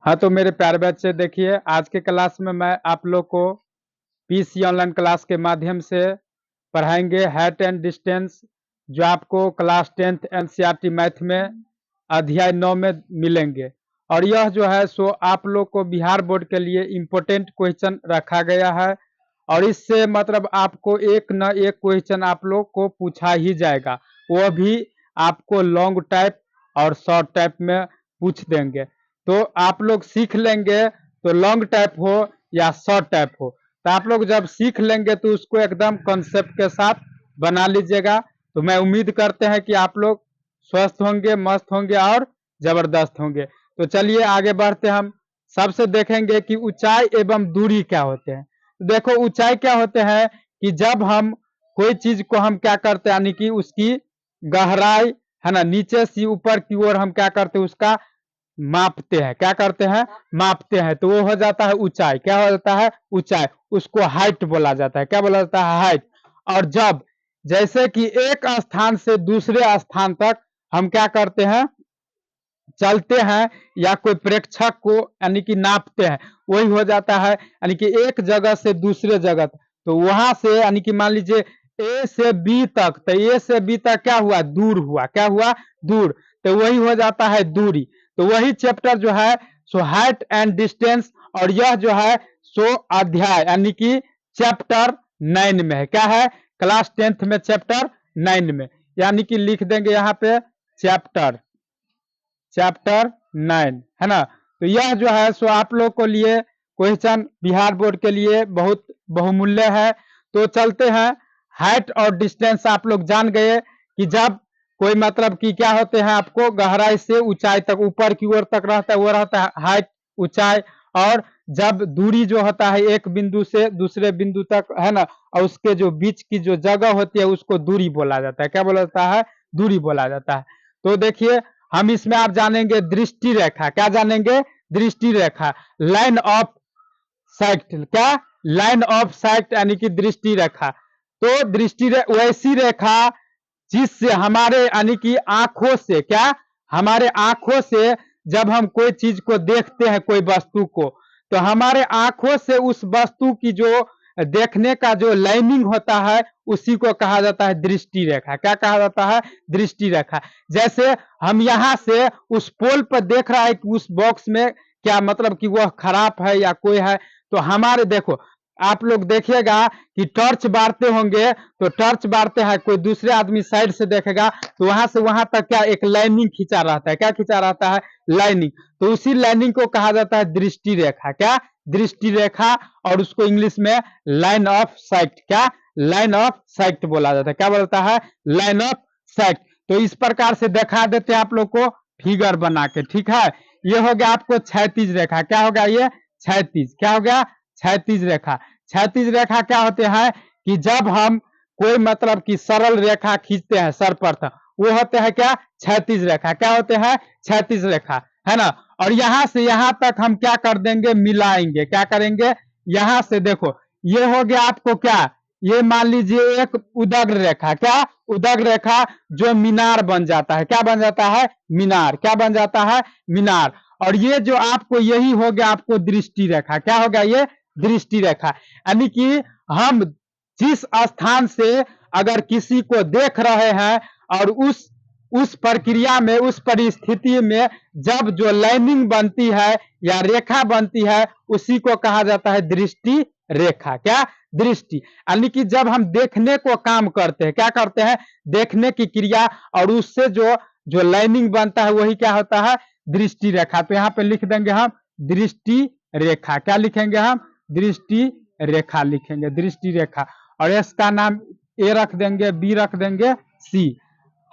हाँ, तो मेरे प्यारे बच्चे देखिए, आज के क्लास में मैं आप लोग को पीसी ऑनलाइन क्लास के माध्यम से पढ़ाएंगे हाइट एंड डिस्टेंस, जो आपको क्लास 10th एनसीईआरटी मैथ में अध्याय 9 में मिलेंगे। और यह जो है सो आप लोग को बिहार बोर्ड के लिए इम्पोर्टेंट क्वेश्चन रखा गया है, और इससे मतलब आपको एक न एक क्वेश्चन आप लोग को पूछा ही जाएगा, वो भी आपको लॉन्ग टाइप और शॉर्ट टाइप में पूछ देंगे। तो आप लोग सीख लेंगे, तो लॉन्ग टाइप हो या शॉर्ट टाइप हो, तो आप लोग जब सीख लेंगे तो उसको एकदम कॉन्सेप्ट के साथ बना लीजिएगा। तो मैं उम्मीद करते हैं कि आप लोग स्वस्थ होंगे, मस्त होंगे और जबरदस्त होंगे। तो चलिए आगे बढ़ते हम। सबसे देखेंगे कि ऊंचाई एवं दूरी क्या होते हैं। देखो, ऊंचाई क्या होते हैं कि जब हम कोई चीज को हम क्या करते हैं, यानी कि उसकी गहराई है ना, नीचे से ऊपर की ओर हम क्या करते हैं, उसका मापते हैं। क्या करते हैं? मापते हैं। तो वो हो जाता है ऊंचाई। क्या हो जाता है? ऊंचाई। उसको हाइट बोला जाता है। क्या बोला जाता है? हाइट। और जब जैसे कि एक स्थान से दूसरे स्थान तक हम क्या करते हैं, चलते हैं, या कोई प्रेक्षक को यानी कि नापते हैं, वही हो जाता है यानी कि एक जगह से दूसरे जगह तक। तो वहां से यानी कि मान लीजिए ए से बी तक, तो ए से बी तक क्या हुआ? दूर हुआ। क्या हुआ? दूर। तो वही हो जाता है दूरी। तो वही चैप्टर जो है सो हाइट एंड डिस्टेंस, और यह जो है सो अध्याय यानी कि चैप्टर 9 में है। क्या है? क्लास 10th में चैप्टर 9 में, यानी कि लिख देंगे यहाँ पे चैप्टर चैप्टर 9, है ना। तो यह जो है सो आप लोग को लिए क्वेश्चन बिहार बोर्ड के लिए बहुत बहुमूल्य है। तो चलते हैं, हाइट और डिस्टेंस आप लोग जान गए कि जब कोई मतलब कि क्या होते हैं, आपको गहराई से ऊंचाई तक, ऊपर की ओर तक रहता है, वो रहता है हाइट, ऊंचाई। और जब दूरी जो होता है एक बिंदु से दूसरे बिंदु तक, है ना, और उसके जो बीच की जो जगह होती है उसको दूरी बोला जाता है। क्या बोला जाता है? दूरी बोला जाता है। तो देखिए, हम इसमें आप जानेंगे दृष्टि रेखा। क्या जानेंगे? दृष्टि रेखा, लाइन ऑफ साइट। क्या? लाइन ऑफ साइट यानी कि दृष्टि रेखा। तो वैसी रेखा जिससे हमारे यानी कि आंखों से, क्या, हमारे आंखों से जब हम कोई चीज को देखते हैं, कोई वस्तु को, तो हमारे आंखों से उस वस्तु की जो देखने का जो लाइनिंग होता है, उसी को कहा जाता है दृष्टि रेखा। क्या कहा जाता है? दृष्टि रेखा। जैसे हम यहाँ से उस पोल पर देख रहा है कि उस बॉक्स में क्या मतलब कि वह खराब है या कोई है, तो हमारे देखो, आप लोग देखिएगा कि टॉर्च बारते होंगे, तो टॉर्च बारते हैं, कोई दूसरे आदमी साइड से देखेगा, तो वहां से वहां तक क्या एक लाइनिंग खींचा रहता है। क्या खींचा रहता है? लाइनिंग। तो उसी लाइनिंग को कहा जाता है दृष्टि रेखा। क्या? दृष्टि रेखा। और उसको इंग्लिश में लाइन ऑफ साइट, क्या, लाइन ऑफ साइट बोला जाता है। क्या बोलता है? Line of site. तो इस प्रकार से दिखा देते हैं आप लोग को फिगर बना के, ठीक है। ये हो गया आपको क्षैतिज रेखा। क्या हो गया? ये क्षैतिज। क्या हो गया? क्षैतिज रेखा। क्षैतिज रेखा क्या होते हैं कि जब हम कोई मतलब कि सरल रेखा खींचते हैं सर पर, वो होते हैं क्या? क्षैतिज रेखा। क्या होते हैं? क्षैतिज रेखा, है ना। और यहां से यहां तक हम क्या कर देंगे? मिलाएंगे। क्या करेंगे? यहां से देखो, ये हो गया आपको क्या, ये मान लीजिए एक उदग्र रेखा। क्या? उदग्र रेखा, जो मीनार बन जाता है। क्या बन जाता है? मीनार। क्या बन जाता है? मीनार। और ये जो आपको, यही हो गया आपको दृष्टि रेखा। क्या हो गया? ये दृष्टि रेखा। यानी कि हम जिस स्थान से अगर किसी को देख रहे हैं, और उस प्रक्रिया में, उस परिस्थिति में जब जो लाइनिंग बनती है या रेखा बनती है, उसी को कहा जाता है दृष्टि रेखा। क्या? दृष्टि। यानी कि जब हम देखने को काम करते हैं, क्या करते हैं? देखने की क्रिया, और उससे जो जो लाइनिंग बनता है वही क्या होता है? दृष्टि रेखा। तो यहाँ पे लिख देंगे हम दृष्टि रेखा। क्या लिखेंगे हम? दृष्टि रेखा लिखेंगे, दृष्टि रेखा। और इसका नाम ए रख देंगे, बी रख देंगे, सी,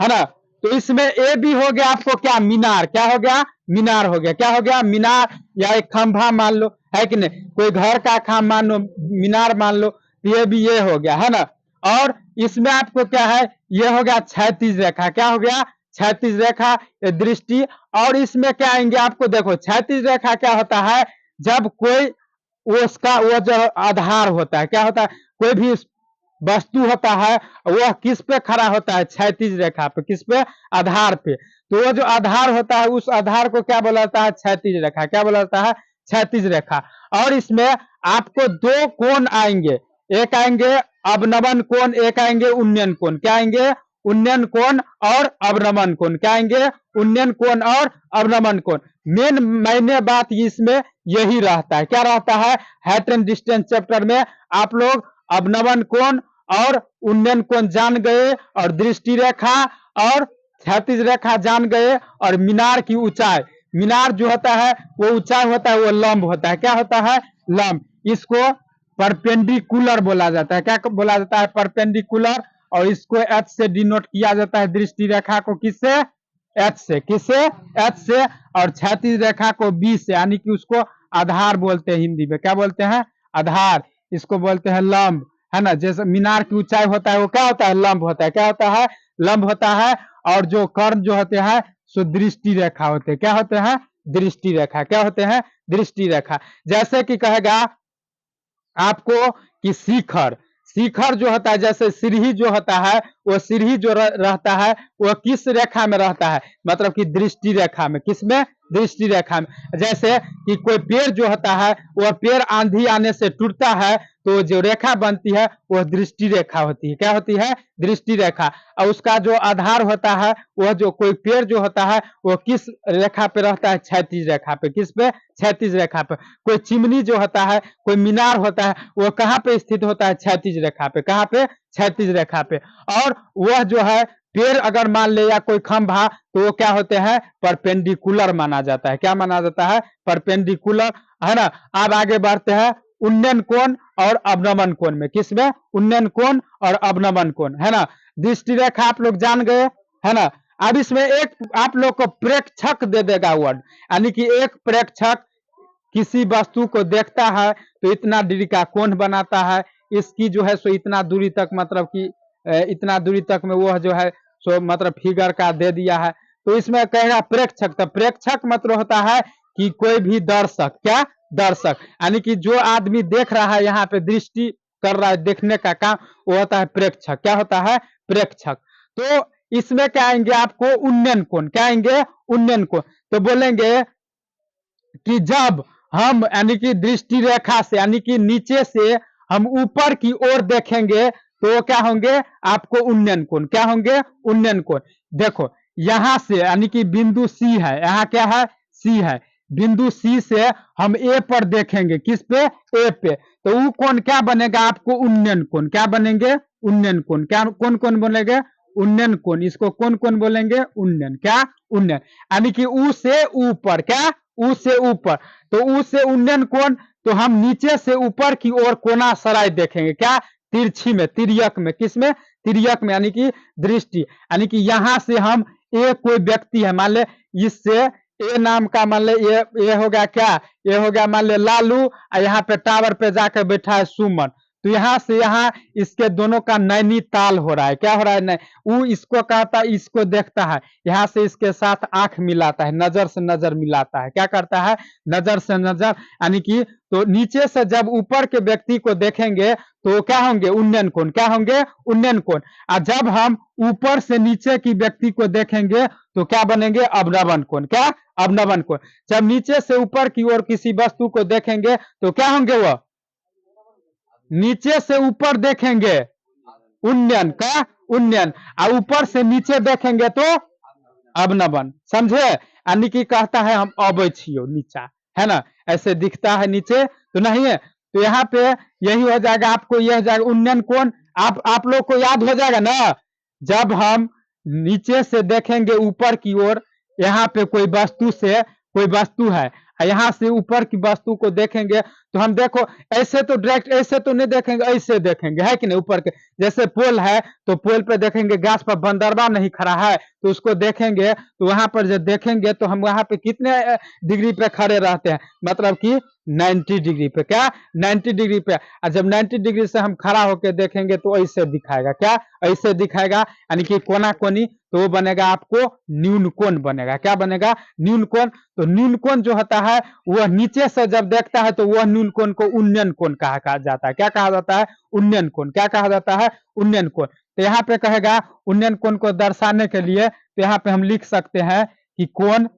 है ना। तो इसमें ए बी हो गया आपको क्या? मीनार। क्या हो गया? मीनार हो गया। क्या हो गया? मीनार। या एक खंभा मान लो, है कि नहीं, कोई घर का खाम मान लो, मीनार मान लो, तो ये भी ये हो गया, है ना। और इसमें आपको क्या है? ये हो गया क्षैतिज रेखा। क्या हो गया? क्षैतिज रेखा, दृष्टि। और इसमें क्या आएंगे आपको? देखो, क्षैतिज रेखा क्या होता है, जब कोई उसका वो जो आधार होता है, क्या होता है, कोई भी वस्तु होता है, वह किस पे खड़ा होता है? क्षैतिज रेखा पे। किस पे? आधार पे। तो वो जो आधार होता है उस आधार को क्या बोला जाता है? क्षैतिज रेखा। क्या बोला जाता है? क्षैतिज रेखा। और इसमें आपको दो कोण आएंगे, एक आएंगे अवनमन कोण, एक आएंगे उन्नयन कोण। क्या आएंगे? उन्नयन कोण और अवनमन कोण। क्या आएंगे? उन्नयन कोण और अवनमन कोण। मेन मायने बात इसमें यही रहता है। क्या रहता है? हाइट एंड डिस्टेंस चैप्टर में आप लोग अवनमन कोण और उन्नयन कोण जान गए, और दृष्टि रेखा और क्षैतिज रेखा जान गए, और मीनार की ऊंचाई, मीनार जो होता है वो ऊंचाई होता है, वो लंब होता है। क्या होता है? लंब। इसको परपेंडिकुलर बोला जाता है। क्या बोला जाता है? परपेंडिकुलर। और इसको एच से डिनोट किया जाता है, दृष्टि रेखा को किससे? एच से। किससे? एच से। और क्षैतिज रेखा को बी से, यानी कि उसको आधार बोलते हैं हिंदी में। क्या बोलते हैं? आधार। इसको बोलते हैं लंब, है ना। जैसे मीनार की ऊंचाई होता है वो क्या होता है? लंब होता है। क्या होता है? लंब होता है। और जो कर्ण जो होते हैं सो दृष्टि रेखा होते हैं। क्या होते हैं? दृष्टि रेखा। क्या होते हैं? दृष्टि रेखा। जैसे कि कहेगा आपको कि शिखर, शिखर जो होता है, जैसे सीढ़ी जो होता है, वो सीढ़ी जो रहता है वो किस रेखा में रहता है? मतलब कि दृष्टि रेखा में। किसमें? दृष्टि रेखा में। जैसे कि कोई पेड़ जो होता है वह पेड़ आंधी आने से टूटता है, तो जो रेखा बनती है वह दृष्टि रेखा होती है। क्या होती है? दृष्टि रेखा। और उसका जो आधार होता है, वह जो कोई पेड़ जो होता है वो किस रेखा पे रहता है? क्षैतिज रेखा पे। किस पे? क्षैतिज रेखा पे। कोई चिमनी जो होता है, कोई मीनार होता है, वो कहाँ पे स्थित होता है? क्षैतिज रेखा पे। कहाँ पे? क्षैतिज रेखा पे। और वह जो है पेड़ अगर मान ले या कोई खंभा, तो वो क्या होते हैं? परपेंडिकुलर माना जाता है। क्या माना जाता है? परपेंडिकुलर, है ना। अब आगे बढ़ते हैं उन्नयन कोण और अवनमन कोण में। किसमें? उन्नयन कोण और अवनमन कोण, है ना। दृष्टि रेखा आप लोग जान गए, है ना। अब इसमें एक आप लोग को प्रेक्षक दे देगा वर्ड, यानी कि एक प्रेक्षक किसी वस्तु को देखता है तो इतना डिग्री का कोण बनाता है, इसकी जो है सो इतना दूरी तक, मतलब कि इतना दूरी तक में वह जो है सो मतलब फिगर का दे दिया है। तो इसमें कहेगा प्रेक्षक। तो प्रेक्षक मतलब होता है कि कोई भी दर्शक। क्या? दर्शक। यानी कि जो आदमी देख रहा है, यहाँ पे दृष्टि कर रहा है, देखने का काम, वो होता है प्रेक्षक। क्या होता है? प्रेक्षक। तो इसमें क्या आएंगे आपको? उन्नयन कोण। क्या आएंगे? उन्नयन कोण। तो बोलेंगे कि जब हम, यानी कि दृष्टि रेखा से, यानी कि नीचे से हम ऊपर की ओर देखेंगे तो क्या होंगे? आपको उन्नयन कोण। क्या होंगे? उन्नयन कोण। देखो यहां से, यानी कि बिंदु सी है, यहाँ क्या है? सी है। बिंदु सी से हम ए पर देखेंगे। किस पे? ए पे। तो वो कोण क्या बनेगा आपको? उन्नयन कोण। क्या बनेंगे? उन्नयन कोण। क्या कौन कौन बोलेंगे? उन्नयन कोण। इसको कौन कौन बोलेंगे? उन्नयन। क्या? उन्नयन। यानी कि ऊ से ऊपर। क्या? ऊ से ऊपर। तो ऊ से उन्नयन कोण, तो हम नीचे से ऊपर की ओर कोना सराय देखेंगे। क्या? तिरछी में, तिर्यक में। किसमें? तिर्यक में, यानी कि दृष्टि। यानी कि यहां से हम, ए कोई व्यक्ति है, मान ले इससे ए नाम का, मान ले ये हो गया क्या? ये हो गया मान ले लालू, और यहाँ पे टावर पे जाकर बैठा है सुमन। तो यहाँ से यहाँ इसके दोनों का नैनीताल हो रहा है। क्या हो रहा है? वो इसको कहता है, इसको देखता है, यहाँ से इसके साथ आंख मिलाता है, नजर से नजर मिलाता है। क्या करता है? नजर से नजर, यानी कि तो नीचे से जब ऊपर के व्यक्ति को देखेंगे तो क्या होंगे? उन्नयन कोण। क्या होंगे? उन्नयन कोण। और जब हम ऊपर से नीचे की व्यक्ति को देखेंगे तो क्या बनेंगे? अवनमन कोण। क्या? अवनमन कोण। जब नीचे से ऊपर की ओर किसी वस्तु को देखेंगे तो क्या होंगे? वह नीचे से ऊपर देखेंगे, उन्नयन। का? उन्नयन। और ऊपर से नीचे देखेंगे तो अवनमन। समझे? यानी कि कहता है हम अबै छियो नीचा, है ना, ऐसे दिखता है नीचे तो नहीं है। तो यहाँ पे यही हो जाएगा, आपको यह हो जाएगा उन्नयन कोण। आप लोग को याद हो जाएगा ना, जब हम नीचे से देखेंगे ऊपर की ओर, यहाँ पे कोई वस्तु से, कोई वस्तु है, यहाँ से ऊपर की वस्तु को देखेंगे तो हम देखो ऐसे तो डायरेक्ट ऐसे तो नहीं देखेंगे, ऐसे देखेंगे, है कि नहीं? ऊपर के जैसे पोल है तो पोल पे देखेंगे, गाछ पर बंदरवा नहीं खड़ा है तो उसको देखेंगे, तो वहां पर जब देखेंगे तो हम वहां पे कितने डिग्री पे खड़े रहते हैं? मतलब कि 90 डिग्री पे। क्या? 90 डिग्री पे। और जब 90 डिग्री से हम खड़ा होकर देखेंगे तो ऐसे दिखाएगा। क्या? ऐसे दिखाएगा, यानी कि कोना कोनी। तो वो बनेगा आपको न्यून कोण बनेगा। क्या बनेगा? न्यून कोण। तो न्यून कोण जो होता है वह नीचे से जब देखता है तो वह न्यून कोण को उन्नयन कोण कहा जाता है। क्या कहा जाता है? उन्नयन कोण। क्या कहा जाता है? उन्नयन कोण। तो यहाँ पे कहेगा उन्नयन कोण को दर्शाने के लिए, तो यहाँ पे हम लिख सकते हैं कि कोण,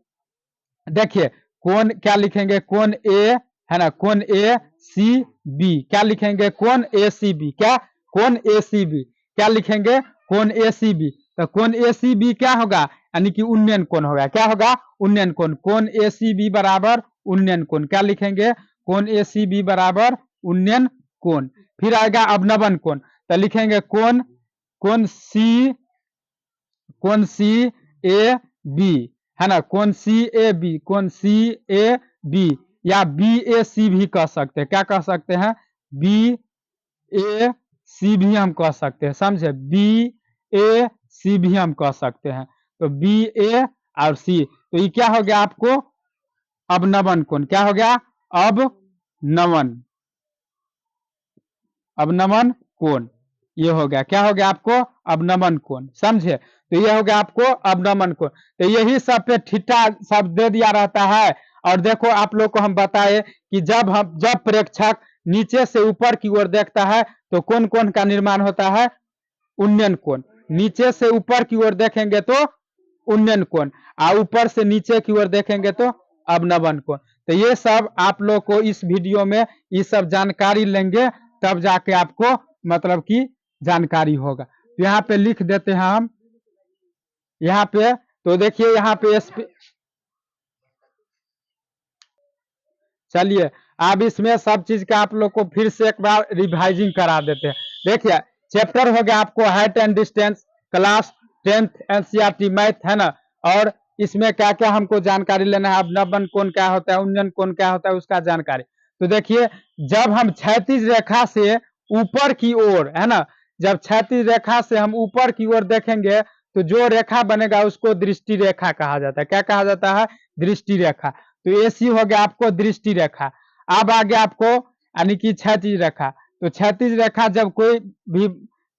देखिए कोण क्या लिखेंगे? कोण ए, है ना, कोण ए सी बी। क्या लिखेंगे? कोण ए सी बी। क्या? कोण ए सी बी। क्या लिखेंगे? कोण ए सी बी। तो कोण ए सी बी क्या होगा? यानी कि उन्नयन कोण होगा। क्या होगा? उन्नयन कोण। कोण ए सी बी बराबर उन्नयन कोण। क्या लिखेंगे? कोण ए सी बी बराबर उन्नयन कोण। फिर आएगा अवनमन कोण, तो लिखेंगे कोण, कोण सी ए बी, है ना, कोण सी ए बी, कोण सी ए बी, या बी ए सी भी कह सकते हैं। क्या कह सकते हैं? बी ए सी भी हम कह सकते हैं, समझे? बी ए सी भी हम कह सकते हैं। तो बी ए और सी, तो ये क्या हो गया आपको? अवनमन कोण। क्या हो गया? अवनमन कोण। ये हो गया। क्या हो गया आपको? अवनमन कोण। समझे? तो ये हो गया आपको अवनमन कोण। तो यही सब पे थीटा सब दे दिया रहता है। और देखो आप लोग को हम बताए कि जब प्रेक्षक नीचे से ऊपर की ओर देखता है तो कौन कोण का निर्माण होता है? उन्नयन कोण। नीचे से ऊपर की ओर देखेंगे तो उन्नयन कोण, और ऊपर से नीचे की ओर देखेंगे तो अवनमन कोण। तो ये सब आप लोग को इस वीडियो में ये सब जानकारी लेंगे, तब जाके आपको मतलब की जानकारी होगा। तो यहाँ पे लिख देते हैं हम, यहाँ पे तो देखिए यहाँ पे चलिए अब इसमें सब चीज का आप लोग को फिर से एक बार रिवाइजिंग करा देते हैं। देखिए चैप्टर हो गया आपको height and distance, class 10th NCERT math, है ना। और इसमें क्या क्या हमको जानकारी लेना है? अवनमन कोण क्या होता है, उन्नयन कोण क्या होता है, उसका जानकारी। तो देखिए जब हम क्षैतिज रेखा से ऊपर की ओर, है ना, जब क्षैतिज रेखा से हम ऊपर की ओर देखेंगे तो जो रेखा बनेगा उसको दृष्टि रेखा कहा जाता है। क्या कहा जाता है? दृष्टि रेखा। तो एसी हो गया आपको दृष्टि रेखा। अब आ गया आपको यानी कि क्षैतिज रेखा। तो क्षैतिज रेखा जब कोई भी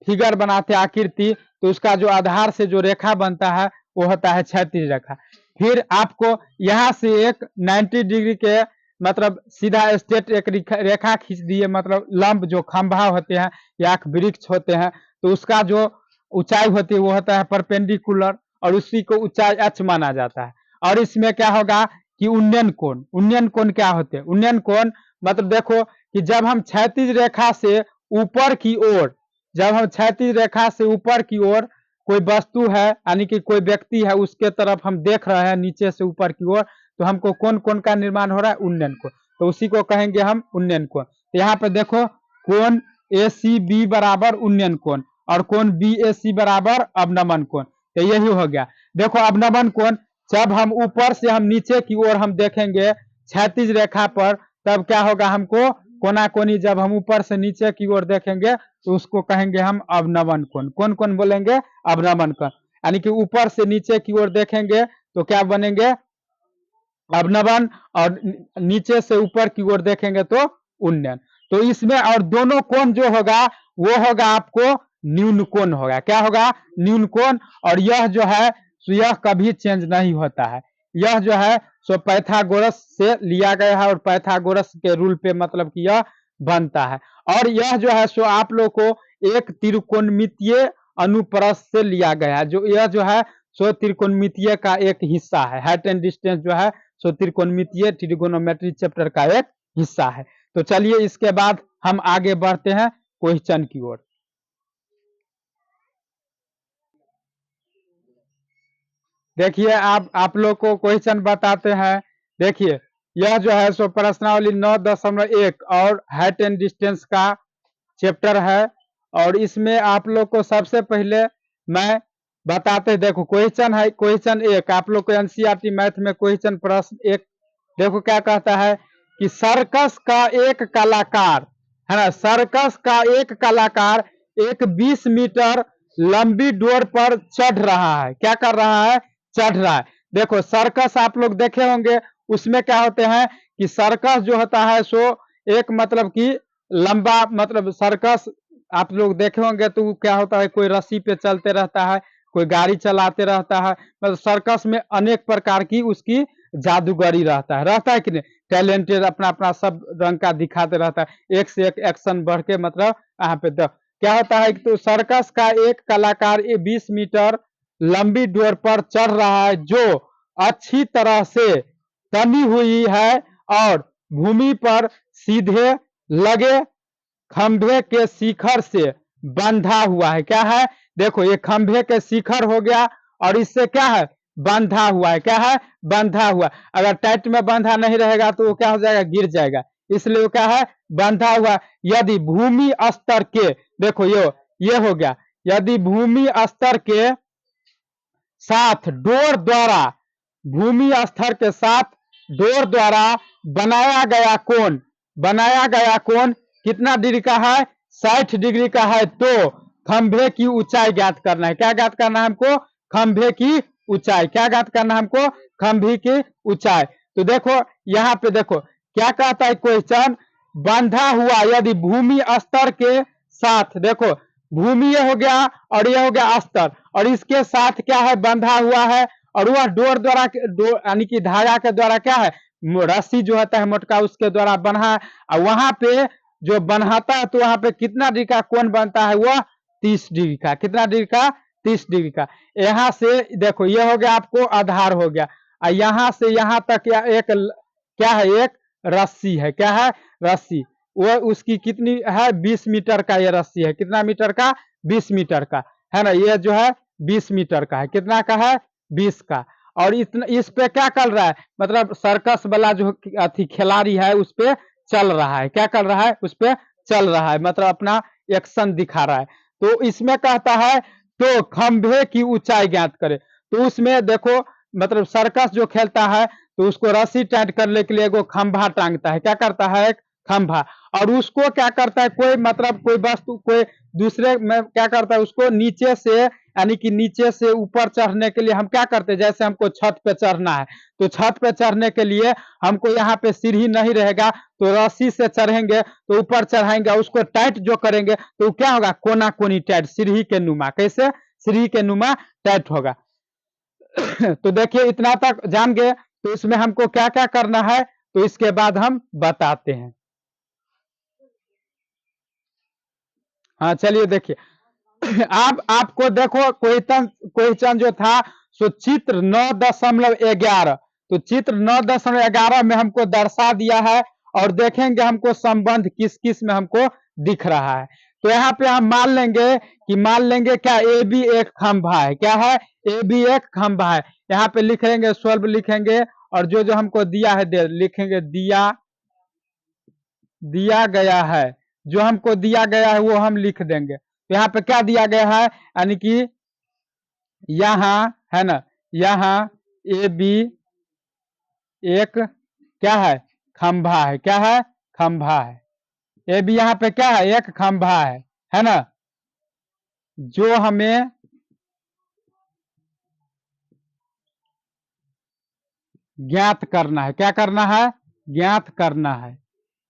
फिगर बनाते हैं आकृति, तो उसका जो आधार से जो रेखा बनता है वो होता है क्षैतिज रेखा। फिर आपको यहाँ से एक 90 डिग्री के मतलब सीधा स्ट्रेट एक रेखा खींच दिए, मतलब लंब जो खंभा होते हैं या वृक्ष होते हैं, तो उसका जो ऊंचाई होती है वो होता है परपेंडिकुलर, और उसी को ऊंचाई h माना जाता है। और इसमें क्या होगा कि उन्नयन कोण। उन्नयन कोण क्या होते हैं? उन्नयन कोण मतलब देखो कि जब हम क्षैतिज रेखा से ऊपर की ओर, जब हम क्षैतिज रेखा से ऊपर की ओर कोई वस्तु है यानी कि कोई व्यक्ति है उसके तरफ हम देख रहे हैं नीचे से ऊपर की ओर, तो हमको कौन कोण का निर्माण हो रहा है? उन्नयन कोण। तो उसी को कहेंगे हम उन्नयन कोण। तो यहाँ पे देखो कोण ए सी बी बराबर उन्नयन कोण, और कोण बी ए सी बराबर अवनमन कोण। तो यही हो गया। देखो अवनमन कोण जब हम ऊपर से हम नीचे की ओर हम देखेंगे क्षैतिज रेखा पर, तब क्या होगा? हमको कोना कोनी जब हम ऊपर से नीचे की ओर देखेंगे तो उसको कहेंगे हम अवनमन कोण। कौन कौन बोलेंगे? अवनमन कोण। यानी कि ऊपर से नीचे की ओर देखेंगे तो क्या बनेंगे? अवनमन, और नीचे से ऊपर की ओर देखेंगे तो उन्नयन। तो इसमें और दोनों कोण जो होगा वो होगा आपको न्यून कोण होगा। क्या होगा? न्यून कोण। और यह जो है यह कभी चेंज नहीं होता है। यह जो है सो पाइथागोरस से लिया गया है, और पाइथागोरस के रूल पे मतलब कि यह बनता है। और यह जो है सो आप लोग को एक त्रिकोणमितीय अनुप्रस्थ से लिया गया है। जो यह जो है सो त्रिकोणमितीय का एक हिस्सा है। हाइट एंड डिस्टेंस जो है सो त्रिकोणमितीय ट्रिगोनोमेट्री चैप्टर का एक हिस्सा है। तो चलिए इसके बाद हम आगे बढ़ते हैं क्वेश्चन की ओर। देखिए आप लोग को क्वेश्चन बताते हैं। देखिए यह जो है सो प्रश्नावली 9.1 और हाइट एंड डिस्टेंस का चैप्टर है। और इसमें आप लोग को सबसे पहले मैं बताते, देखो क्वेश्चन है क्वेश्चन एक, आप लोग को एनसीईआरटी मैथ में क्वेश्चन प्रश्न एक देखो क्या कहता है कि सर्कस का एक कलाकार, है ना, सर्कस का एक कलाकार एक 20 मीटर लंबी डोर पर चढ़ रहा है। क्या कर रहा है? चढ़ रहा है। देखो सर्कस आप लोग देखे होंगे, उसमें क्या होते हैं कि सर्कस जो होता है सो एक मतलब कि लंबा, मतलब सर्कस आप लोग देखे होंगे तो क्या होता है, कोई रस्सी पे चलते रहता है, कोई गाड़ी चलाते रहता है। मतलब सर्कस में अनेक प्रकार की उसकी जादूगरी रहता है कि नहीं, टैलेंटेड अपना अपना सब रंग का दिखाते रहता है, एक से एक एक्शन बढ़ के मतलब यहाँ पे क्या होता है कि तो सर्कस का एक कलाकार 20 मीटर लंबी डोर पर चढ़ रहा है जो अच्छी तरह से तनी हुई है और भूमि पर सीधे लगे खंभे के शिखर से बंधा हुआ है। क्या है, देखो ये खंभे के शिखर हो गया और इससे क्या है, बंधा हुआ है। क्या है, बंधा हुआ। अगर टाइट में बंधा नहीं रहेगा तो वो क्या हो जाएगा, गिर जाएगा, इसलिए वो क्या है, बंधा हुआ। यदि भूमि स्तर के, देखो ये हो गया, यदि भूमि स्तर के साथ डोर द्वारा, भूमि स्तर के साथ डोर द्वारा बनाया गया कोण कितना डिग्री का है, 60 डिग्री का है, तो खंभे की ऊंचाई ज्ञात करना है। क्या ज्ञात करना है हमको, खंभे की ऊंचाई। क्या ज्ञात करना है हमको, खंभे की ऊंचाई। तो देखो यहाँ पे देखो क्या कहता है क्वेश्चन, बंधा हुआ यदि भूमि स्तर के साथ, देखो भूमि ये हो गया और ये हो गया स्तर, और इसके साथ क्या है, बंधा हुआ है, और वह डोर द्वारा यानी कि धागा के द्वारा क्या है, रस्सी जो होता है मोटका उसके द्वारा बना है। और वहां पे जो बनाता है तो वहां पे कितना डिग्री का कोण बनता है, वह 30 डिग्री का। कितना डिग्री का, 30 डिग्री का। यहाँ से देखो ये हो गया आपको आधार हो गया, और यहाँ से यहाँ तक एक क्या है, एक रस्सी है। क्या है, रस्सी। वो उसकी कितनी है, 20 मीटर का ये रस्सी है। कितना मीटर का, 20 मीटर का है ना, ये जो है 20 मीटर का है। कितना का है, 20 का। और इतना इस पे क्या कर रहा है, मतलब सर्कस वाला जो अथी खिलाड़ी है उस पे चल रहा है। क्या कर रहा है, उस पे चल रहा है, मतलब अपना एक्शन दिखा रहा है। तो इसमें कहता है तो खंभे की ऊंचाई ज्ञात करे। तो उसमें देखो मतलब सर्कस जो खेलता है तो उसको रस्सी टाइट करने के लिए एगो खंभा टांगता है। क्या करता है, एक खंभा। और उसको क्या करता है, कोई मतलब कोई वस्तु कोई दूसरे में क्या करता है, उसको नीचे से यानी कि नीचे से ऊपर चढ़ने के लिए हम क्या करते हैं, जैसे हमको छत पे चढ़ना है तो छत पे चढ़ने के लिए हमको यहाँ पे सीढ़ी नहीं रहेगा तो रस्सी से चढ़ेंगे तो ऊपर चढ़ाएंगे, उसको टाइट जो करेंगे तो क्या होगा, कोना कोनी टाइट, सीढ़ी के नुमा। कैसे, सीढ़ी के नुमा टाइट होगा। तो देखिए इतना तक जान गए, तो इसमें हमको क्या क्या करना है तो इसके बाद हम बताते हैं। हाँ चलिए देखिए अब आपको देखो क्वेश्चन जो था सो चित्र 9.11, तो चित्र 9.11 में हमको दर्शा दिया है और देखेंगे हमको संबंध किस किस में हमको दिख रहा है। तो यहाँ पे हम मान लेंगे क्या, ए बी एक खंभा है। क्या है, ए बी एक खंभा है। यहाँ पे लिख लेंगे, सोल्व लिखेंगे, और जो जो हमको दिया है लिखेंगे दिया गया है, जो हमको दिया गया है वो हम लिख देंगे। तो यहाँ पे क्या दिया गया है, यानी कि यहाँ है ना, यहाँ ए बी एक क्या है, खंभा है। क्या है, खंभा है। ए बी यहाँ पे क्या है, एक खंभा है ना, जो हमें ज्ञात करना है। क्या करना है, ज्ञात करना है।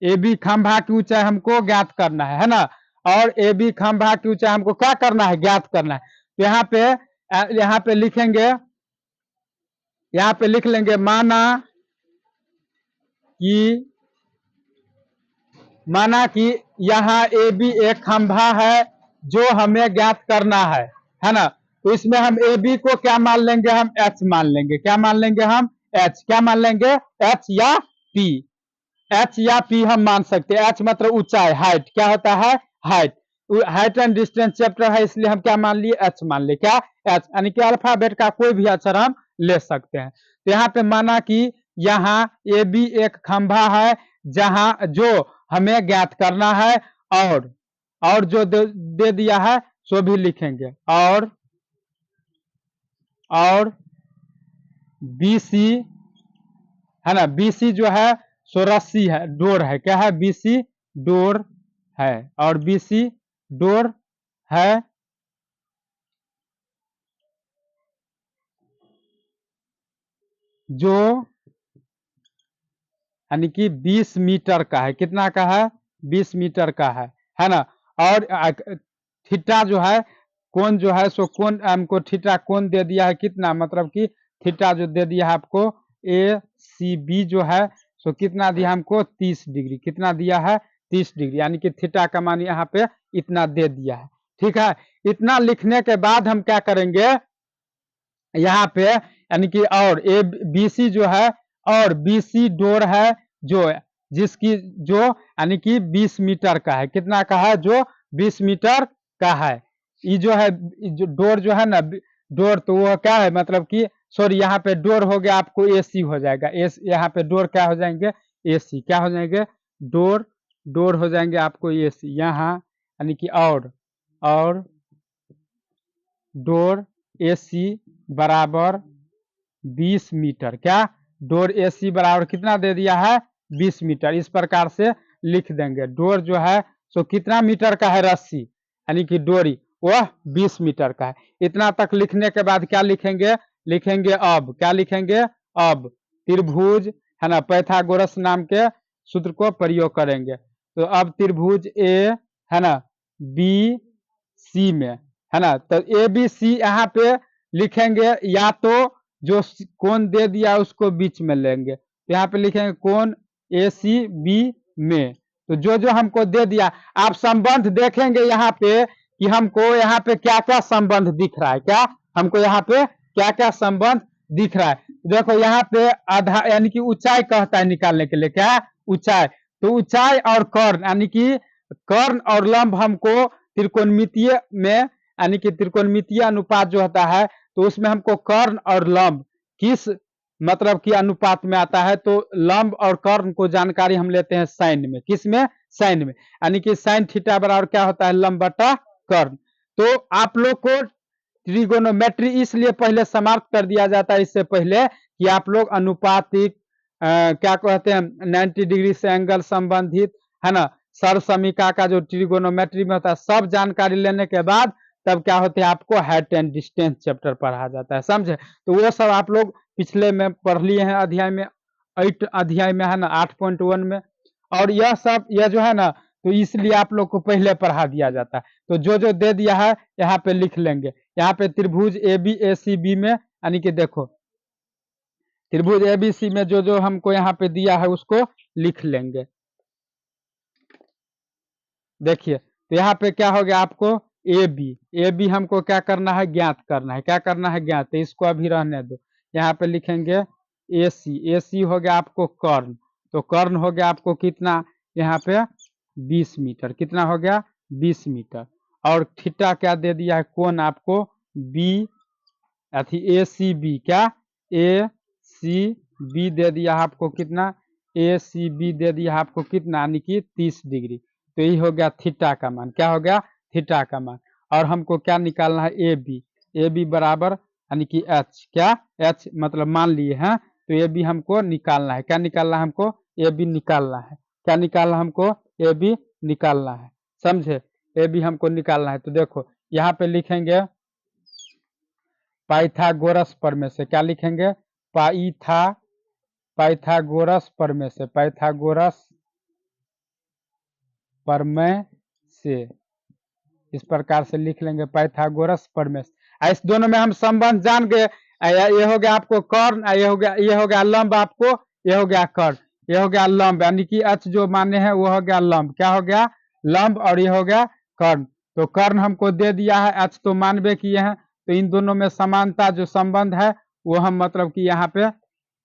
ए बी खंभा की ऊंचाई हमको ज्ञात करना है ना, और ए बी खंभा की ऊंचाई हमको क्या करना है, ज्ञात करना है। तो यहाँ पे लिखेंगे, यहाँ पे लिख लेंगे माना कि यहाँ ए बी एक खंभा है जो हमें ज्ञात करना है ना। तो इसमें हम ए बी को क्या मान लेंगे, हम एच मान लेंगे। क्या मान लेंगे, हम एच। क्या मान लेंगे, एच या पी। एच या पी हम मान सकते हैं। एच मतलब ऊंचाई, हाइट। क्या होता है, height. Height and distance chapter है इसलिए हम क्या मान लिए, एच मान लिए। क्या, एच, यानी कि अल्फाबेट का कोई भी अक्षर हम ले सकते हैं। तो यहाँ पे माना कि यहाँ ए बी एक खंभा है जहां जो हमें ज्ञात करना है, और जो दे दिया है सो भी लिखेंगे, और बी सी है ना, बी सी जो है सो रस्सी है, डोर है। क्या है, बी सी डोर है, और बी सी डोर है जो यानी कि 20 मीटर का है। कितना का है, 20 मीटर का है ना। और थीटा जो है, कोण जो है सो कोण हमको थीटा कोण दे दिया है कितना, मतलब कि थीटा जो दे दिया है आपको ए सी बी जो है सो कितना दिया हमको 30 डिग्री, कितना दिया है 30 डिग्री, यानी कि थीटा का मान यहाँ पे इतना दे दिया है। ठीक है, इतना लिखने के बाद हम क्या करेंगे यहाँ पे, यानी कि और ए बी सी जो है, और बी सी डोर है जो जिसकी जो यानी कि 20 मीटर का है, कितना का है जो 20 मीटर का है। ये जो है जो डोर जो है ना डोर, तो वो क्या है मतलब कि सॉरी यहाँ पे डोर हो गया आपको एसी हो जाएगा, एस यहाँ पे डोर क्या हो जाएंगे एसी, क्या हो जाएंगे डोर, डोर हो जाएंगे आपको एसी यहाँ, यानी कि और डोर एसी बराबर 20 मीटर, क्या डोर एसी बराबर कितना दे दिया है 20 मीटर। इस प्रकार से लिख देंगे डोर जो है सो कितना मीटर का है रस्सी, यानी कि डोरी वह 20 मीटर का है। इतना तक लिखने के बाद क्या लिखेंगे, लिखेंगे अब क्या लिखेंगे, अब त्रिभुज है ना पाइथागोरस नाम के सूत्र को प्रयोग करेंगे। तो अब त्रिभुज ए है ना बी सी में है ना, तो ए बी सी यहाँ पे लिखेंगे, या तो जो कोण दे दिया उसको बीच में लेंगे, तो यहाँ पे लिखेंगे कोण ए सी बी में। तो जो हमको दे दिया, आप संबंध देखेंगे यहाँ पे कि हमको यहाँ पे क्या क्या संबंध दिख रहा है, क्या हमको यहाँ पे क्या क्या संबंध दिख रहा है। देखो यहाँ पे आधा यानी कि ऊंचाई कहता है निकालने के लिए, क्या ऊंचाई, तो ऊंचाई और कर्ण यानी कि कर्ण और लंब हमको त्रिकोणमितीय में, यानी कि त्रिकोणमितीय अनुपात जो होता है तो उसमें हमको कर्ण और लंब किस मतलब कि अनुपात में आता है, तो लंब और कर्ण को जानकारी हम लेते हैं साइन में, किस में साइन में, यानी कि साइन थीटा बराबर क्या होता है लंब बटा कर्ण। तो आप लोग को ट्रिगोनोमेट्री इसलिए पहले समाप्त कर दिया जाता है इससे पहले कि आप लोग अनुपातिक क्या कहते हैं 90 डिग्री से एंगल संबंधित है ना सर्व समीका का जो ट्रिगोनोमेट्री में होता है सब जानकारी लेने के बाद तब क्या होते हैं आपको हाइट एंड डिस्टेंस चैप्टर पढ़ा जाता है, समझे। तो वो सब आप लोग पिछले में पढ़ लिए हैं अध्याय में 8 अध्याय में है ना 8.1 में, और यह सब यह जो है ना तो इसलिए आप लोग को पहले पढ़ा दिया जाता है। तो जो दे दिया है यहाँ पे लिख लेंगे, यहाँ पे त्रिभुज A B A C B में, यानी कि देखो त्रिभुज ए बी सी में जो हमको यहाँ पे दिया है उसको लिख लेंगे। देखिए तो यहाँ पे क्या हो गया आपको ए बी हमको क्या करना है ज्ञात करना है, क्या करना है ज्ञात, तो इसको अभी रहने दो। यहाँ पे लिखेंगे ए सी हो गया आपको कर्ण, तो कर्ण हो गया आपको कितना यहाँ पे 20 मीटर, कितना हो गया 20 मीटर, और थीटा क्या दे दिया है कोण आपको बी अथी ए सी बी, क्या ए सी बी दे दिया आपको कितना ए सी बी दे दिया आपको कितना यानी कि 30 डिग्री। तो यही हो गया थीटा का मान, क्या हो गया थीटा का मान। और हमको क्या निकालना है ए बी बराबर यानी कि एच, क्या एच मतलब मान लिए हैं, तो ए बी हमको निकालना है, क्या निकालना है हमको ए बी निकालना है, क्या निकालना हमको ए बी निकालना है, समझे ए बी हमको निकालना है। तो देखो यहाँ पे लिखेंगे पाइथागोरस प्रमेय से, क्या लिखेंगे पाइथागोरस प्रमेय से, पाइथागोरस प्रमेय से इस प्रकार से लिख लेंगे पाइथागोरस प्रमेय। इस दोनों में हम संबंध जान गए, ये हो गया आपको कर्ण, ये हो गया लंब आपको, ये हो गया कर्ण, ये हो गया लंब, यानी कि एच जो माने हैं वो हो गया लंब, क्या हो गया लंब, और ये हो गया कर्ण। तो कर्ण हमको दे दिया है, एच तो मानवे किए हैं, तो इन दोनों में समानता जो संबंध है वो हम मतलब कि यहाँ पे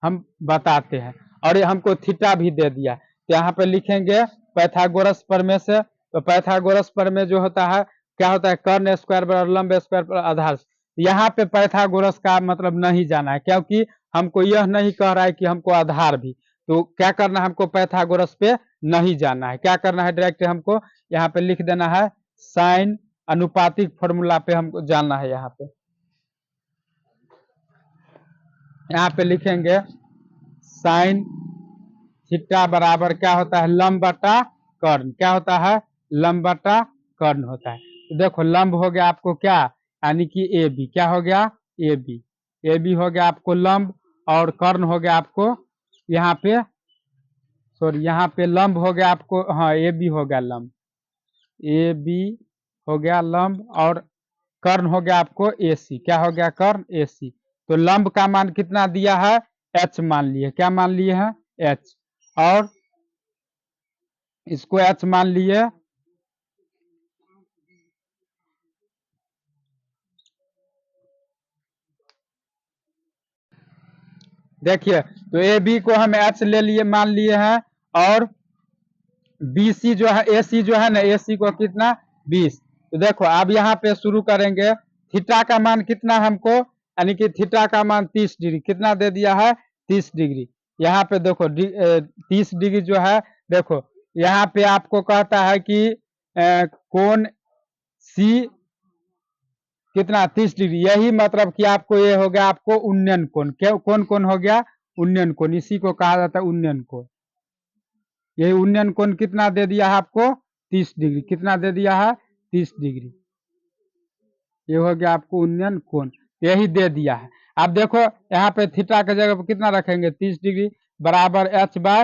हम बताते हैं, और ये हमको थीटा भी दे दिया। तो यहाँ पे लिखेंगे पाइथागोरस प्रमेय से, तो पाइथागोरस प्रमेय जो होता है क्या होता है कर्ण स्क्वायर बराबर लंब स्क्वायर पर आधार। यहाँ पे पाइथागोरस का मतलब नहीं जाना है, क्योंकि हमको यह नहीं कह रहा है कि हमको आधार भी, तो क्या करना है हमको पाइथागोरस पे नहीं जाना है, क्या करना है डायरेक्ट हमको यहाँ पे लिख देना है साइन अनुपातिक फॉर्मूला पे हमको जाना है। यहाँ पे लिखेंगे साइन थीटा बराबर क्या होता है लंब बटा कर्ण, क्या होता है लंब बटा कर्ण होता है। तो देखो लंब हो गया आपको क्या यानी कि ए बी, क्या हो गया ए बी हो गया आपको लंब, और कर्ण हो गया आपको यहाँ पे सॉरी यहाँ पे लंब हो गया आपको, हाँ ए बी हो गया लंब, ए बी हो गया लंब, और कर्ण हो गया आपको ए सी, क्या हो गया कर्ण ए सी। तो लंब का मान कितना दिया है एच मान लिए। क्या मान लिए हैं? एच। और इसको एच मान लिए। देखिए, तो ए बी को हम एच ले लिए, मान लिए हैं। और बी सी जो है, ए सी जो है ना, ए सी को कितना? 20। तो देखो अब यहाँ पे शुरू करेंगे। थीटा का मान कितना हमको, यानी कि थीटा का मान 30 डिग्री। कितना दे दिया है? 30 डिग्री। यहाँ पे देखो 30 डिग्री जो है, देखो यहाँ पे आपको कहता है कि कोण सी कितना? 30 डिग्री। यही मतलब कि आपको ये हो गया आपको उन्नयन कोण। क्या कौन कौन हो गया? उन्नयन कोण। इसी को कहा जाता है उन्नयन कोण। यही उन्नयन कोण कितना दे दिया है आपको? 30 डिग्री। कितना दे दिया है? 30 डिग्री। ये हो गया आपको उन्नयन कोण, यही दे दिया है। आप देखो यहाँ पे थीटा के जगह पर कितना रखेंगे? 30 डिग्री बराबर एच बाय,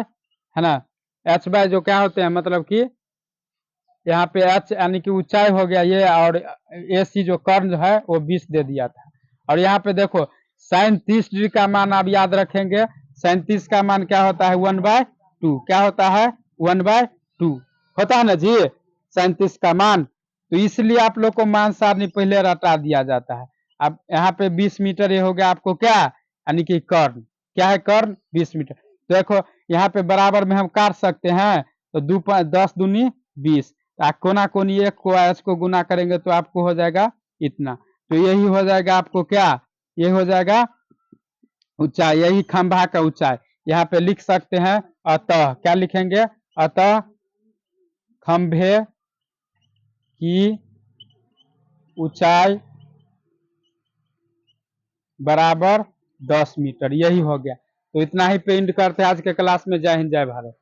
है ना, एच बाय जो क्या होते हैं, मतलब कि यहाँ पे एच यानी कि ऊंचाई हो गया ये, और ए सी जो कर्ण है वो 20 दे दिया था। और यहाँ पे देखो साइन 30 डिग्री का मान आप याद रखेंगे। साइन 30 का मान क्या होता है? 1/2। क्या होता है? 1/2 होता है ना जी, साइन 30 का मान। तो इसलिए आप लोग को मान सारणी पहले रटा दिया जाता है। अब यहाँ पे 20 मीटर ये हो गया आपको क्या, यानी कि कर्ण। क्या है? कर्ण 20 मीटर। तो देखो यहाँ पे बराबर में हम काट सकते हैं। तो 10 दूनी 20। कोना कोनी एक को एच को गुना करेंगे तो आपको हो जाएगा इतना। तो यही हो जाएगा आपको क्या? ये हो जाएगा ऊंचाई, यही खंभा का ऊंचाई। यहाँ पे लिख सकते हैं अतः। क्या लिखेंगे? अतः खंभे की ऊंचाई बराबर 10 मीटर। यही हो गया। तो इतना ही पे एंड करते हैं आज के क्लास में। जय हिंद, जय भारत।